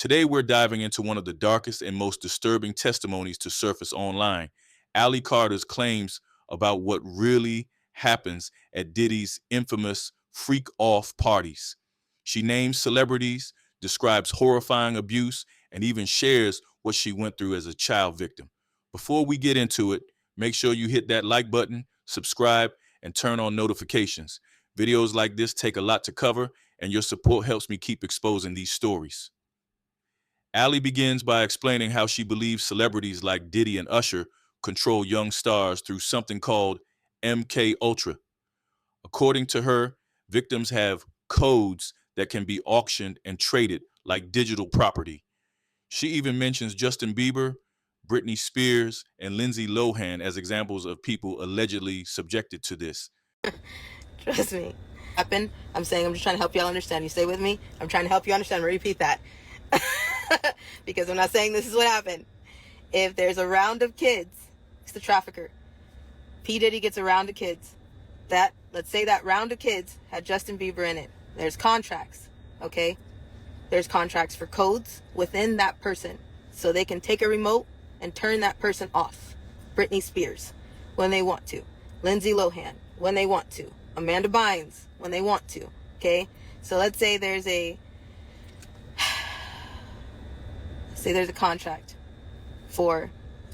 Today, we're diving into one of the darkest and most disturbing testimonies to surface online, Ali Carter's claims about what really happens at Diddy's infamous freak off parties. She names celebrities, describes horrifying abuse, and even shares what she went through as a child victim. Before we get into it, make sure you hit that like button, subscribe, and turn on notifications. Videos like this take a lot to cover, and your support helps me keep exposing these stories. Allie begins by explaining how she believes celebrities like Diddy and Usher control young stars through something called MK Ultra. According to her, victims have codes that can be auctioned and traded like digital property. She even mentions Justin Bieber, Britney Spears, and Lindsay Lohan as examples of people allegedly subjected to this. Trust me. I'm saying I'm just trying to help y'all understand. You stay with me? I'm trying to help you understand. Repeat that. Because I'm not saying this is what happened. If there's a round of kids, it's the trafficker. P. Diddy gets a round of kids. Let's say that round of kids had Justin Bieber in it. There's contracts, okay? There's contracts for codes within that person. So they can take a remote and turn that person off. Britney Spears, when they want to. Lindsay Lohan, when they want to. Amanda Bynes, when they want to, okay? So let's say there's a contract for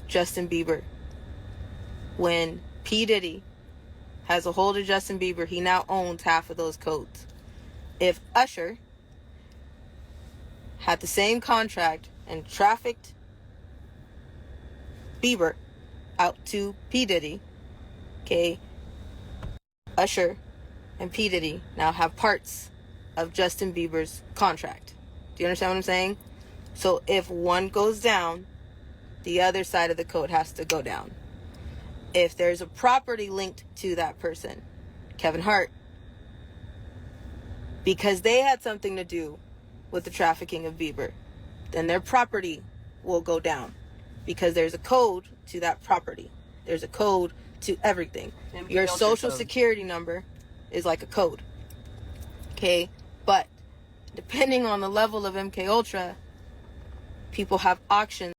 Justin Bieber. When P. Diddy has a hold of Justin Bieber, he now owns half of those codes. If Usher had the same contract and trafficked Bieber out to P. Diddy, okay, Usher and P. Diddy now have parts of Justin Bieber's contract. Do you understand what I'm saying? So if one goes down, the other side of the code has to go down. If there's a property linked to that person, Kevin Hart, because they had something to do with the trafficking of Bieber, then their property will go down because there's a code to that property. There's a code to everything. Your social security number is like a code. Okay? But depending on the level of MK Ultra, people have auctions.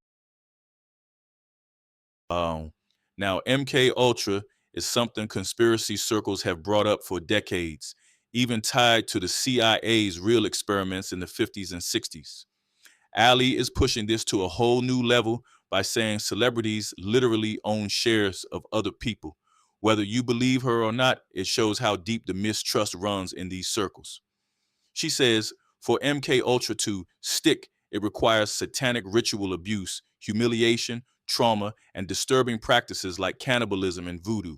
Now, MK Ultra is something conspiracy circles have brought up for decades, even tied to the CIA's real experiments in the 50s and 60s. Ali is pushing this to a whole new level by saying celebrities literally own shares of other people. Whether you believe her or not, it shows how deep the mistrust runs in these circles. She says, for MK Ultra to stick, it requires satanic ritual abuse, humiliation, trauma, and disturbing practices like cannibalism and voodoo.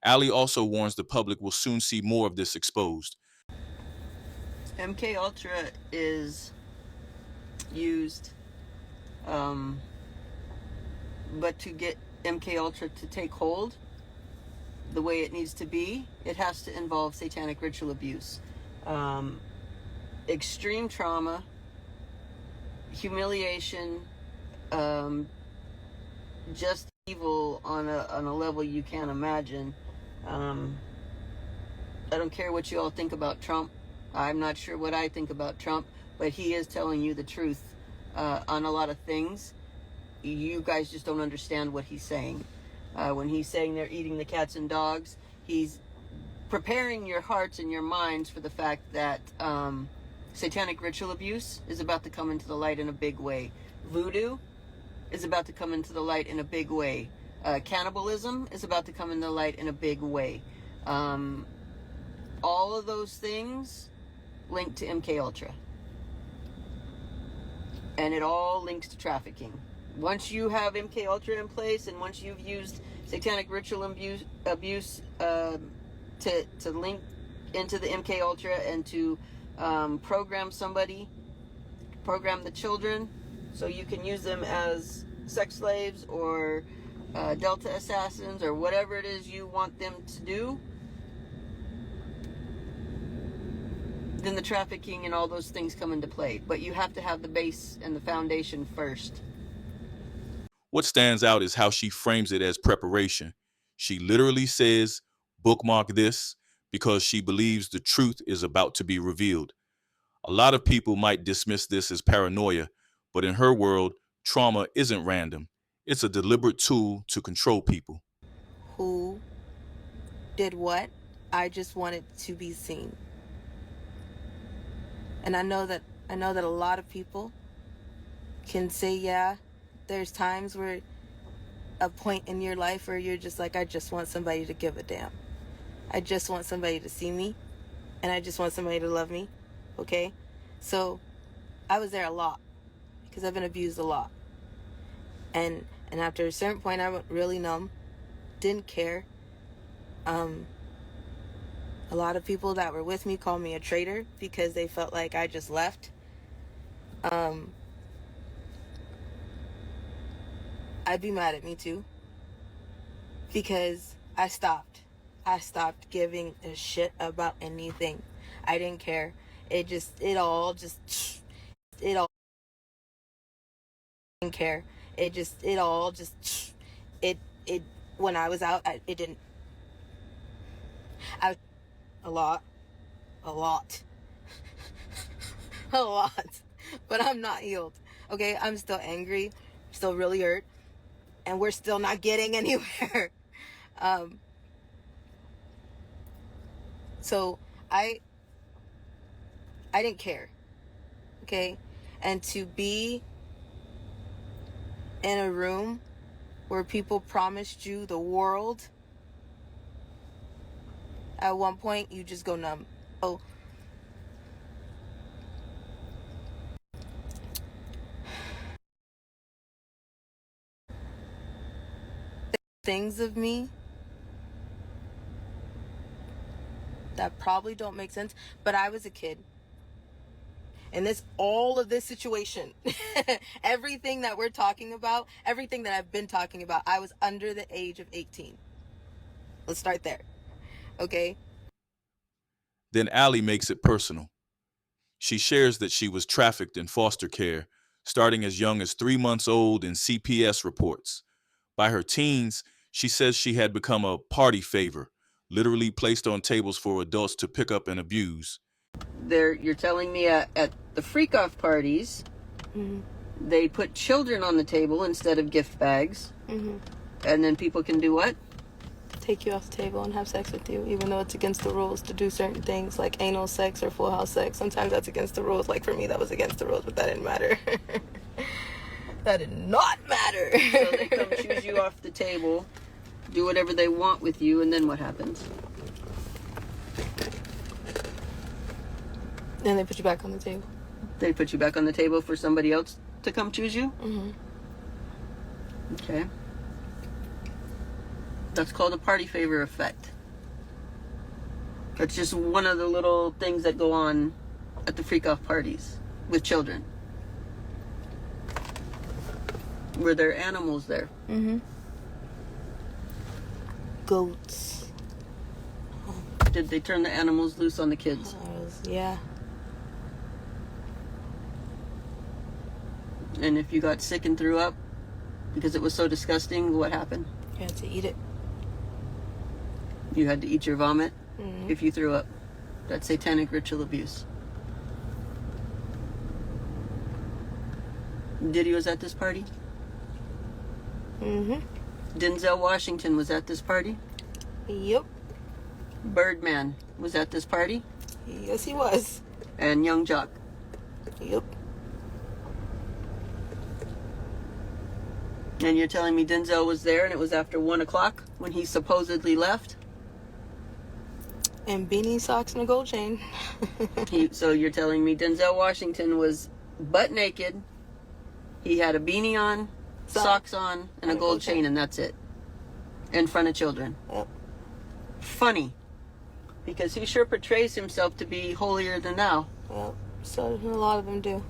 Ali also warns the public will soon see more of this exposed. MK Ultra is used, but to get MK Ultra to take hold the way it needs to be, it has to involve satanic ritual abuse, extreme trauma, humiliation, just evil on a level you can't imagine. I don't care what you all think about Trump. I'm not sure what I think about Trump, but he is telling you the truth on a lot of things. You guys just don't understand what he's saying. When he's saying they're eating the cats and dogs, he's preparing your hearts and your minds for the fact that satanic ritual abuse is about to come into the light in a big way. Voodoo is about to come into the light in a big way. Cannibalism is about to come into the light in a big way. All of those things linked to MK Ultra. And it all links to trafficking. Once you have MK Ultra in place, and once you've used satanic ritual abuse to link into the MK Ultra and to program somebody, program the children, so you can use them as sex slaves or Delta assassins or whatever it is you want them to do, then the trafficking and all those things come into play. But you have to have the base and the foundation first. What stands out is how she frames it as preparation. She literally says, bookmark this, because she believes the truth is about to be revealed. A lot of people might dismiss this as paranoia, But in her world, trauma isn't random. It's a deliberate tool to control people. Who did what? I just wanted to be seen. And I know that a lot of people can say, yeah, there's times where a point in your life where you're just like, I just want somebody to give a damn. I just want somebody to see me, and I just want somebody to love me. Okay? So I was there a lot because I've been abused a lot. And after a certain point, I went really numb, didn't care. A lot of people that were with me called me a traitor because they felt like I just left. I'd be mad at me too because I stopped giving a shit about anything. I didn't care. It all didn't care. It when I was out, it didn't. I was a lot, a lot, a lot, but I'm not healed. Okay, I'm still angry, still really hurt, and we're still not getting anywhere. So I didn't care. Okay, and to be in a room where people promised you the world, at one point you just go numb. Oh, things of me that probably don't make sense, but I was a kid. And all of this situation, everything that we're talking about, everything that I've been talking about, I was under the age of 18. Let's start there. Okay? Then Allie makes it personal. She shares that she was trafficked in foster care, starting as young as 3 months old in CPS reports. By her teens, she says she had become a party favor, literally placed on tables for adults to pick up and abuse. You're telling me at the freak-off parties, they put children on the table instead of gift bags, and then people can do what? Take you off the table and have sex with you, even though it's against the rules to do certain things like anal sex or full house sex. Sometimes that's against the rules. Like for me, that was against the rules, but that didn't matter. That did not matter. So they come choose you off the table, do whatever they want with you, and then what happens? And they put you back on the table. They put you back on the table for somebody else to come choose you? Okay. That's called a party favor effect. That's just one of the little things that go on at the freak-off parties with children. Were there animals there? Goats. Did they turn the animals loose on the kids? Yeah. And if you got sick and threw up because it was so disgusting, what happened? You had to eat it. You had to eat your vomit if you threw up. That's satanic ritual abuse. Diddy was at this party? Denzel Washington was at this party? Yep. Birdman was at this party? Yes, he was. And Young Jock? Yep. And you're telling me Denzel was there and it was after 1 o'clock when he supposedly left? And beanie, socks, and a gold chain. So you're telling me Denzel Washington was butt naked, he had a beanie on, socks on, and a gold chain, and that's it. In front of children. Yep. Funny. Because he sure portrays himself to be holier than thou. Yep. So a lot of them do.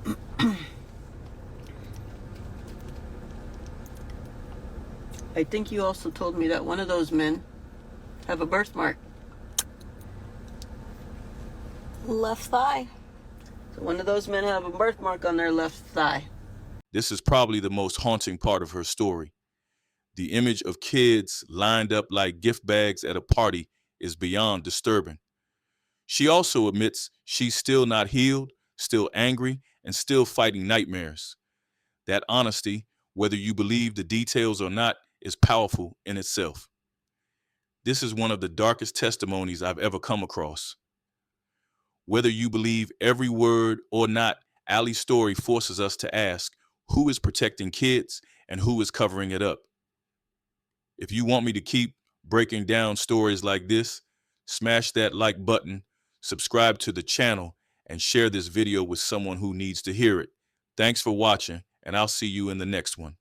I think you also told me that one of those men have a birthmark. Left thigh. So one of those men have a birthmark on their left thigh. This is probably the most haunting part of her story. The image of kids lined up like gift bags at a party is beyond disturbing. She also admits she's still not healed, still angry, and still fighting nightmares. That honesty, whether you believe the details or not, is powerful in itself. This is one of the darkest testimonies I've ever come across. Whether you believe every word or not, Ali's story forces us to ask, who is protecting kids and who is covering it up? If you want me to keep breaking down stories like this, smash that like button, subscribe to the channel, and share this video with someone who needs to hear it. Thanks for watching, and I'll see you in the next one.